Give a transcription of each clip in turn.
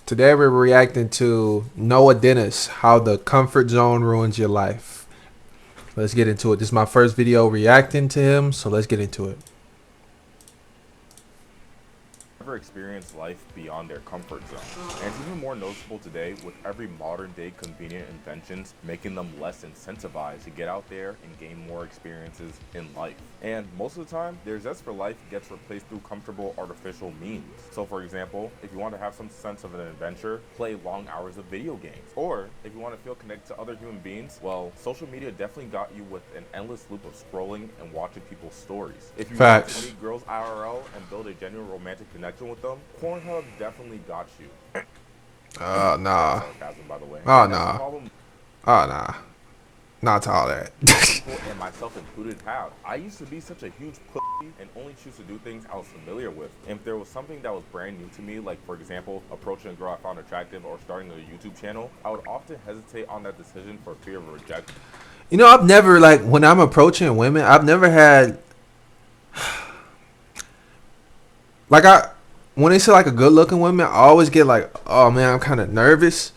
Today we're reacting to Noah Dennis, how the comfort zone ruins your life. Let's get into it. This is my first video reacting to him, so let's get into it. Never experience life beyond their comfort zone. And it's even more noticeable today with every modern day convenient inventions making them less incentivized to get out there and gain more experiences in life. And most of the time, their zest for life gets replaced through comfortable artificial means. So for example, if you want to have some sense of an adventure, play long hours of video games. Or if you want to feel connected to other human beings, well, social media definitely got you with an endless loop of scrolling and watching people's stories. If you want to meet girls IRL and build a genuine romantic connection with them, Pornhub definitely got you. Nah. Sarcasm, by the way. Oh, And that's the nah. problem Oh, nah. Not to all that. people, and myself included, have. I used to be such a huge pussy and only choose to do things I was familiar with. And if there was something that was brand new to me, like for example, approaching a girl I found attractive or starting a YouTube channel, I would often hesitate on that decision for fear of rejection. You know, I've never, like, when I'm approaching women, I've never had, like, when they say, like, a good-looking woman, I always get, like, oh, man, I'm kind of nervous.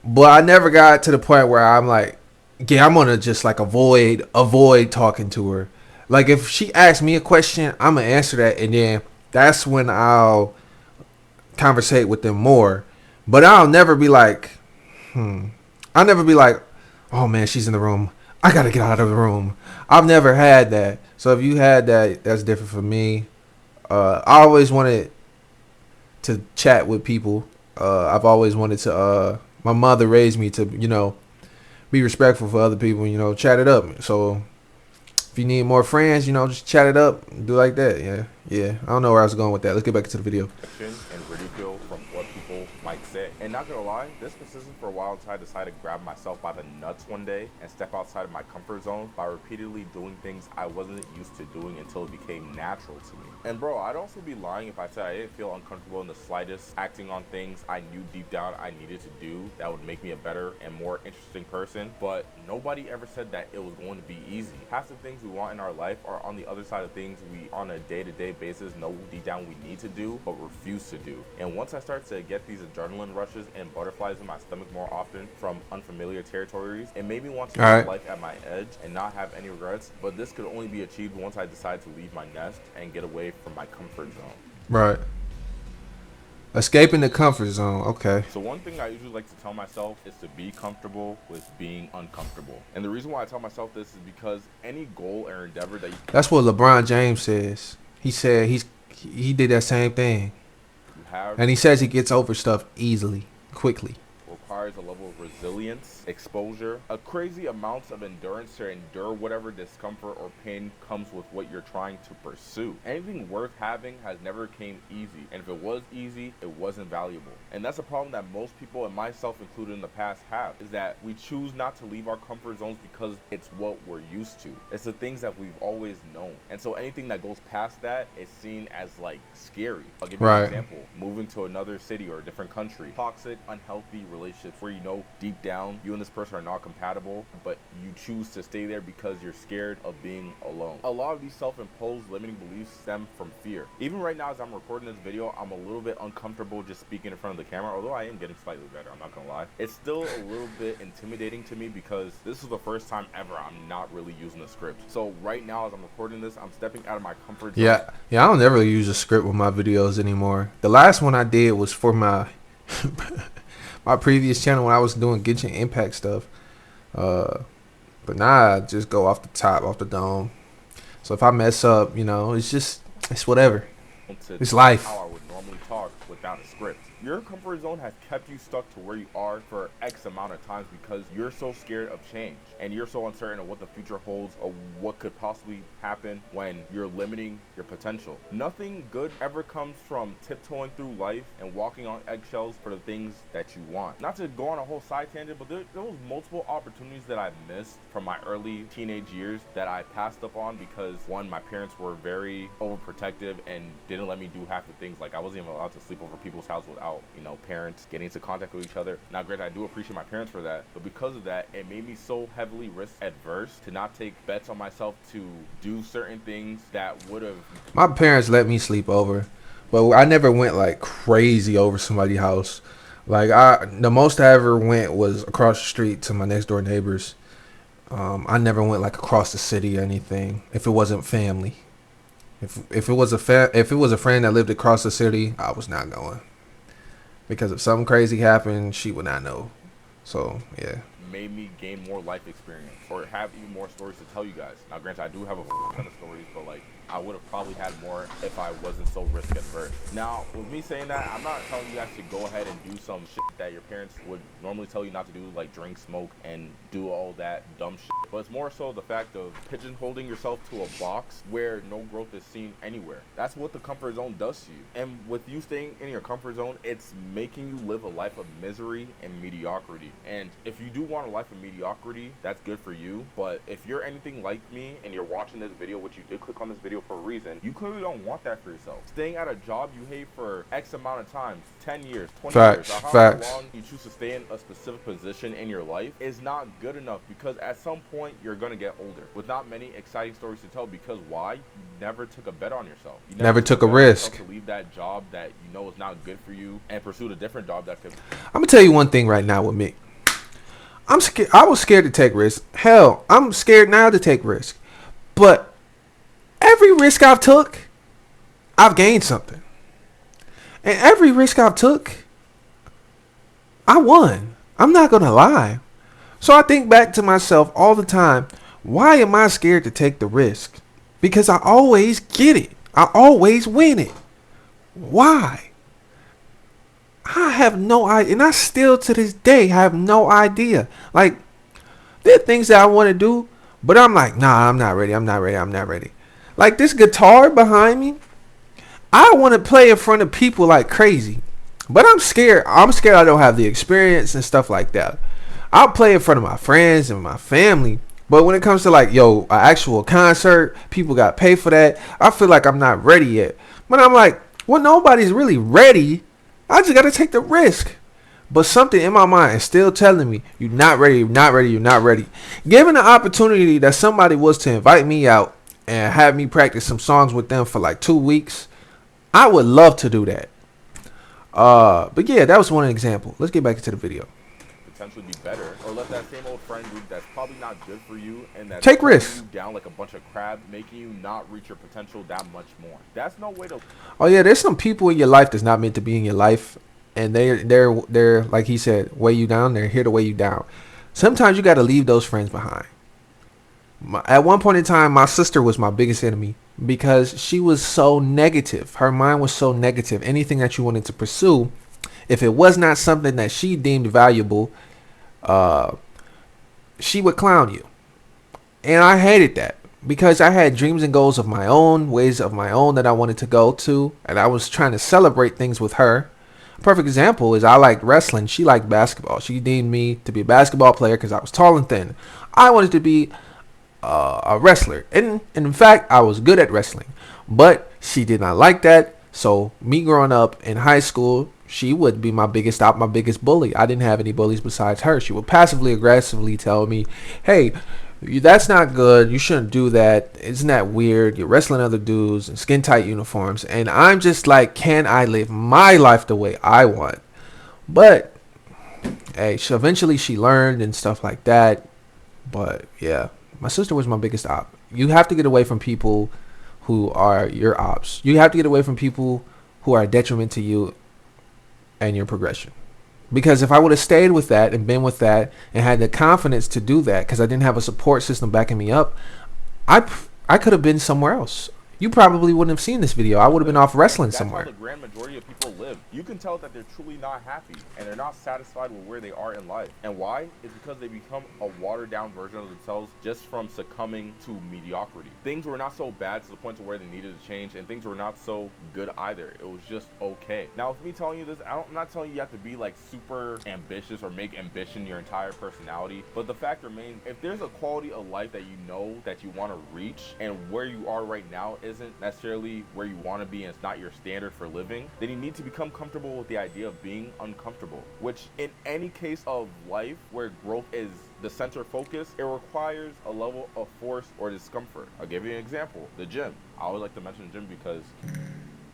But I never got to the point where I'm like, yeah, I'm gonna just like avoid talking to her. Like if she asks me a question, I'm gonna answer that, and then that's when I'll conversate with them more. But I'll never be like, I'll never be like, oh man, she's in the room, I gotta get out of the room. I've never had that. So if you had that, that's different for me. I always wanted to chat with people. I've always wanted to. My mother raised me to, be respectful for other people. Chat it up. So if you need more friends, just chat it up. Do like that. Yeah. I don't know where I was going with that. Let's get back into the video. And ridicule from what people might say. And not gonna lie, this persisted for a while until I decided to grab myself by the nuts one day and step outside of my comfort zone by repeatedly doing things I wasn't used to doing until it became natural to me. And bro, I'd also be lying if I said I didn't feel uncomfortable in the slightest acting on things I knew deep down I needed to do that would make me a better and more interesting person. But nobody ever said that it was going to be easy. Half the things we want in our life are on the other side of things we on a day-to-day basis know deep down we need to do but refuse to do. And once I start to get these adrenaline rushes and butterflies in my stomach more often from unfamiliar territories, it made me want to live life at my edge and not have any regrets. But this could only be achieved once I decide to leave my nest and get away from my comfort zone. Right. Escaping the comfort zone. Okay. So one thing I usually like to tell myself is to be comfortable with being uncomfortable. And the reason why I tell myself this is because any goal or endeavor that you That's what LeBron James says. He said he did that same thing. have, And he says he gets over stuff easily, quickly. requires a level of resilience, exposure, a crazy amount of endurance to endure whatever discomfort or pain comes with what you're trying to pursue. Anything worth having has never came easy, and if it was easy, it wasn't valuable. And that's a problem that most people, and myself included in the past, have, is that we choose not to leave our comfort zones because it's what we're used to. It's the things that we've always known. And so anything that goes past that is seen as like scary. I'll give you an example. Moving to another city or a different country. Toxic, unhealthy relationships where you know deep down you and this person are not compatible, but you choose to stay there because you're scared of being alone. A lot of these self-imposed limiting beliefs stem from fear. Even right now as I'm recording this video, I'm a little bit uncomfortable just speaking in front of the camera, although I am getting slightly better, I'm not gonna lie. It's still a little bit intimidating to me because this is the first time ever I'm not really using a script. So right now as I'm recording this, I'm stepping out of my comfort zone. Yeah, I don't ever use a script with my videos anymore. The last one I did was for my my previous channel when I was doing Genshin Impact stuff. But now I just go off the top, off the dome. So if I mess up, it's whatever. It's life. How I would normally talk without a script. Your comfort zone has kept you stuck to where you are for X amount of times because you're so scared of change and you're so uncertain of what the future holds or what could possibly happen when you're limiting your potential. Nothing good ever comes from tiptoeing through life and walking on eggshells for the things that you want. Not to go on a whole side tangent, but there was multiple opportunities that I missed from my early teenage years that I passed up on because one, my parents were very overprotective and didn't let me do half the things. Like I wasn't even allowed to sleep over people's house without parents getting into contact with each other. Now granted, I do appreciate my parents for that, but because of that, it made me so heavily risk adverse to not take bets on myself to do certain things that would have. My parents let me sleep over, but I never went like crazy over somebody's house. Like the most I ever went was across the street to my next door neighbors. I never went like across the city or anything if it wasn't family. If it was if it was a friend that lived across the city, I was not going because if something crazy happened, she would not know. So yeah. Made me gain more life experience or have even more stories to tell you guys. Now, granted, I do have a ton of stories, but like I would have probably had more if I wasn't so risk adverse. Now, with me saying that, I'm not telling you guys to go ahead and do some shit that your parents would normally tell you not to do, like drink, smoke, and do all that dumb shit. But it's more so the fact of pigeonholing yourself to a box where no growth is seen anywhere. That's what the comfort zone does to you. And with you staying in your comfort zone, it's making you live a life of misery and mediocrity. And if you do want a life of mediocrity, that's good for you. But if you're anything like me and you're watching this video, which you did click on this video for a reason, you clearly don't want that for yourself. Staying at a job you hate for X amount of times, 10 years, 20 years, or however long you choose to stay in a specific position in your life is not good enough, because at some point you're going to get older with not many exciting stories to tell. Because why? You never took a bet on yourself. You never took a risk to leave that job that you know is not good for you and pursue a different job that could. I'm gonna tell you one thing right now with me. I'm scared. I was scared to take risks. Hell, I'm scared now to take risks. But every risk I've took, I've gained something. And every risk I've took, I won. I'm not gonna lie. So I think back to myself all the time. Why am I scared to take the risk? Because I always get it. I always win it. Why? I have no idea. And I still to this day have no idea. Like, there are things that I want to do, but I'm like, nah, I'm not ready. I'm not ready. I'm not ready. Like this guitar behind me, I want to play in front of people like crazy. But I'm scared. I'm scared I don't have the experience and stuff like that. I'll play in front of my friends and my family. But when it comes to like, yo, an actual concert, people got to pay for that. I feel like I'm not ready yet. But I'm like, well, nobody's really ready. I just got to take the risk. But something in my mind is still telling me, you're not ready, you're not ready, you're not ready. Given the opportunity that somebody was to invite me out and have me practice some songs with them for like 2 weeks, I would love to do that. But yeah, that was one example. Let's get back into the video. Potentially be better, or let that same old friend group that's probably not good for you and that's take risks you down like a bunch of crabs, making you not reach your potential that much more. That's no way to. Oh yeah, there's some people in your life that's not meant to be in your life, and they're like he said, weigh you down. They're here to weigh you down. Sometimes you got to leave those friends behind. At one point in time, my sister was my biggest enemy because she was so negative. Her mind was so negative. Anything that you wanted to pursue, if it was not something that she deemed valuable, she would clown you. And I hated that because I had dreams and goals of my own, ways of my own that I wanted to go to, and I was trying to celebrate things with her. A perfect example is I liked wrestling. She liked basketball. She deemed me to be a basketball player because I was tall and thin. I wanted to be a wrestler, and in fact I was good at wrestling, but she did not like that. So me growing up in high school, she would be my biggest bully. I didn't have any bullies besides her. She would passively aggressively tell me, hey, that's not good, you shouldn't do that, isn't that weird, you're wrestling other dudes in skin tight uniforms. And I'm just like, can I live my life the way I want? But hey, eventually she learned and stuff like that. But yeah, my sister was my biggest op. You have to get away from people who are your ops. You have to get away from people who are a detriment to you and your progression. Because if I would have stayed with that and been with that and had the confidence to do that, because I didn't have a support system backing me up, I could have been somewhere else. You probably wouldn't have seen this video. I would have been off wrestling somewhere. That's how the grand majority of people live. You can tell that they're truly not happy and they're not satisfied with where they are in life. And why? It's because they become a watered down version of themselves just from succumbing to mediocrity. Things were not so bad to the point to where they needed to change, and things were not so good either. It was just okay. Now, with me telling you this, I'm not telling you have to be like super ambitious or make ambition your entire personality. But the fact remains, if there's a quality of life that you know that you want to reach, and where you are right now isn't necessarily where you want to be and it's not your standard for living, then you need to become comfortable with the idea of being uncomfortable, which in any case of life where growth is the center focus, it requires a level of force or discomfort. I'll give you an example: the gym. I always like to mention the gym because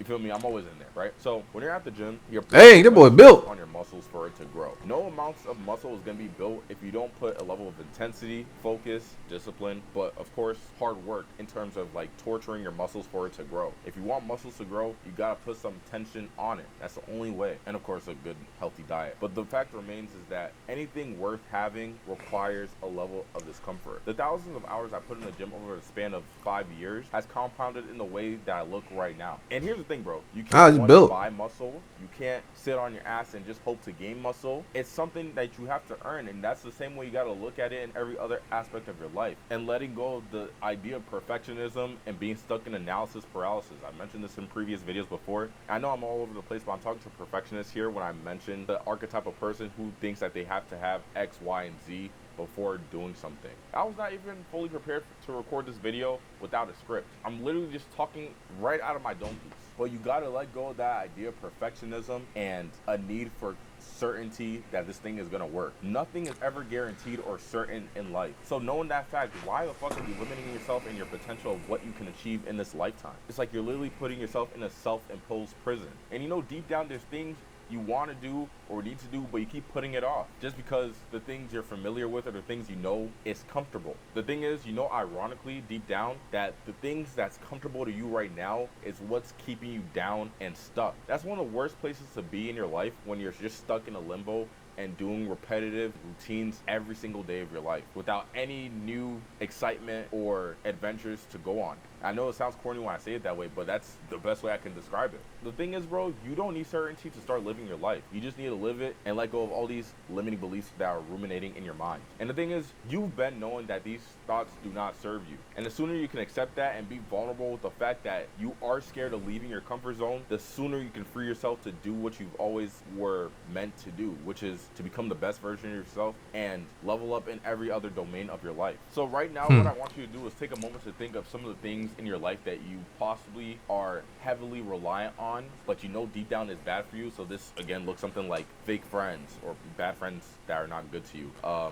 You feel me? I'm always in there, right? So when you're at the gym, you're Dang, that boy built. on your muscles for it to grow. No amounts of muscle is going to be built if you don't put a level of intensity, focus, discipline, but of course, hard work in terms of like torturing your muscles for it to grow. If you want muscles to grow, you got to put some tension on it. That's the only way. And of course, a good, healthy diet. But the fact remains is that anything worth having requires a level of discomfort. The thousands of hours I put in the gym over the span of 5 years has compounded in the way that I look right now. And here's the thing, bro. You can't Built. buy muscle. You can't sit on your ass and just hope to gain muscle. It's something that you have to earn, and that's the same way you got to look at it in every other aspect of your life. And letting go of the idea of perfectionism and being stuck in analysis paralysis. I mentioned this in previous videos before. I know I'm all over the place, but I'm talking to perfectionists here when I mention the archetype of person who thinks that they have to have X, Y, and Z before doing something. I was not even fully prepared to record this video without a script. I'm literally just talking right out of my dome piece. But you gotta let go of that idea of perfectionism and a need for certainty that this thing is gonna work. Nothing is ever guaranteed or certain in life. So knowing that fact, why the fuck are you limiting yourself and your potential of what you can achieve in this lifetime? It's like you're literally putting yourself in a self-imposed prison. And you know, deep down there's things you want to do or need to do, but you keep putting it off just because the things you're familiar with or the things you know is comfortable. The thing is, you know, ironically, deep down, that the things that's comfortable to you right now is what's keeping you down and stuck. That's one of the worst places to be in your life, when you're just stuck in a limbo and doing repetitive routines every single day of your life without any new excitement or adventures to go on. I know it sounds corny when I say it that way, but that's the best way I can describe it. The thing is, bro, you don't need certainty to start living your life. You just need to live it and let go of all these limiting beliefs that are ruminating in your mind. And the thing is, you've been knowing that these thoughts do not serve you. And the sooner you can accept that and be vulnerable with the fact that you are scared of leaving your comfort zone, the sooner you can free yourself to do what you've always were meant to do, which is to become the best version of yourself and level up in every other domain of your life. So right now, what I want you to do is take a moment to think of some of the things in your life that you possibly are heavily reliant on, but you know deep down is bad for you. So this again looks something like fake friends or bad friends that are not good to you. I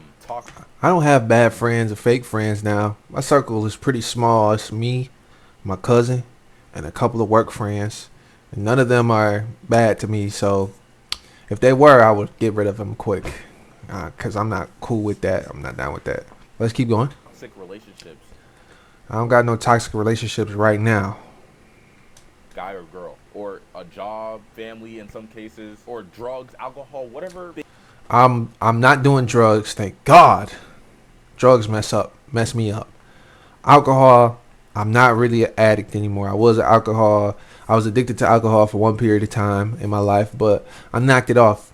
don't have bad friends or fake friends now. My circle is pretty small. It's me, my cousin, and a couple of work friends. And none of them are bad to me. So if they were, I would get rid of them quick. Because I'm not cool with that. I'm not down with that. Let's keep going. Toxic relationships. I don't got no toxic relationships right now. Guy or girl, or a job, family in some cases, or drugs, alcohol, whatever. I'm not doing drugs, thank God. Drugs mess me up. Alcohol, I'm not really an addict anymore. I was addicted to alcohol for one period of time in my life, but I knocked it off,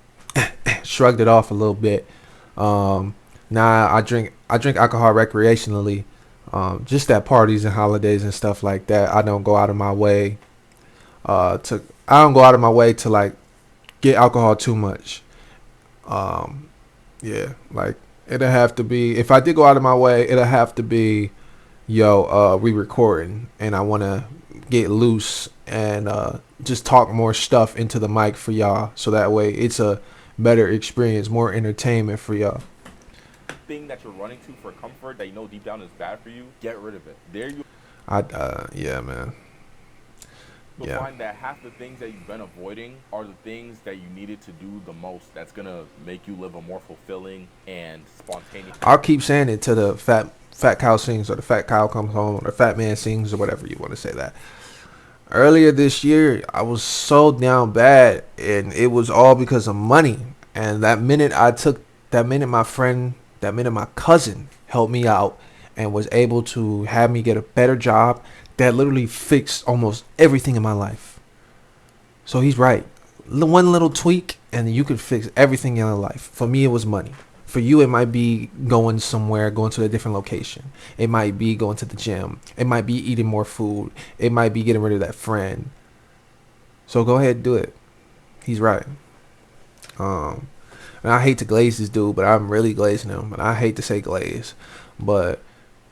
shrugged it off a little bit. Now I drink alcohol recreationally, just at parties and holidays and stuff like that. I don't go out of my way to like get alcohol too much. Yeah, like it'll have to be, if I did go out of my way, it'll have to be, we recording and I want to get loose and just talk more stuff into the mic for y'all, so that way it's a better experience, more entertainment for y'all. Thing that you're running to for comfort that you know deep down is bad for you, get rid of it. There you yeah, man. You'll find that half the things that you've been avoiding are the things that you needed to do the most. That's gonna make you live a more fulfilling and spontaneous. I'll keep saying it till the fat cow sings, or the fat cow comes home, or fat man sings, or whatever you want to say that. Earlier this year, I was so down bad, and it was all because of money. And that minute my cousin helped me out and was able to have me get a better job, that literally fixed almost everything in my life. So he's right. One little tweak and you could fix everything in your life. For me, it was money. For you, it might be going somewhere, going to a different location. It might be going to the gym. It might be eating more food. It might be getting rid of that friend. So go ahead and do it. He's right. And I hate to glaze this dude, but I'm really glazing him. And I hate to say glaze. But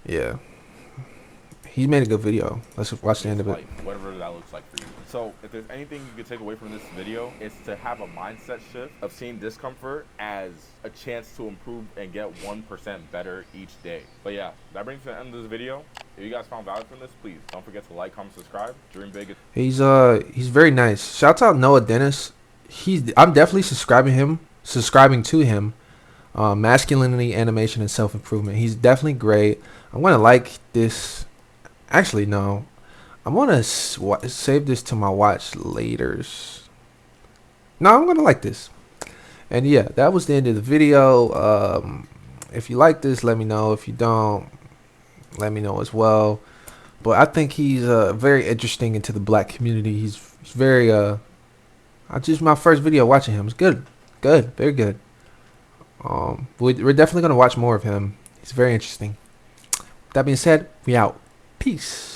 yeah. He made a good video. Let's watch the end of it. Whatever that looks like for you. So if there's anything you can take away from this video, it's to have a mindset shift of seeing discomfort as a chance to improve and get 1% better each day. But yeah, that brings to the end of this video. If you guys found value from this, please don't forget to like, comment, subscribe. Dream big. He's very nice. Shouts out Noah Dennis. I'm definitely subscribing to him. Masculinity, animation, and self improvement. He's definitely great. I'm gonna like this. Actually, no. I'm gonna save this to my watch laters. No, I'm gonna like this. And yeah, that was the end of the video. If you like this, let me know. If you don't, let me know as well. But I think he's very interesting into the black community. He's very I just my first video watching him. It's good, very good. We're definitely gonna watch more of him. He's very interesting. That being said, we out. Peace.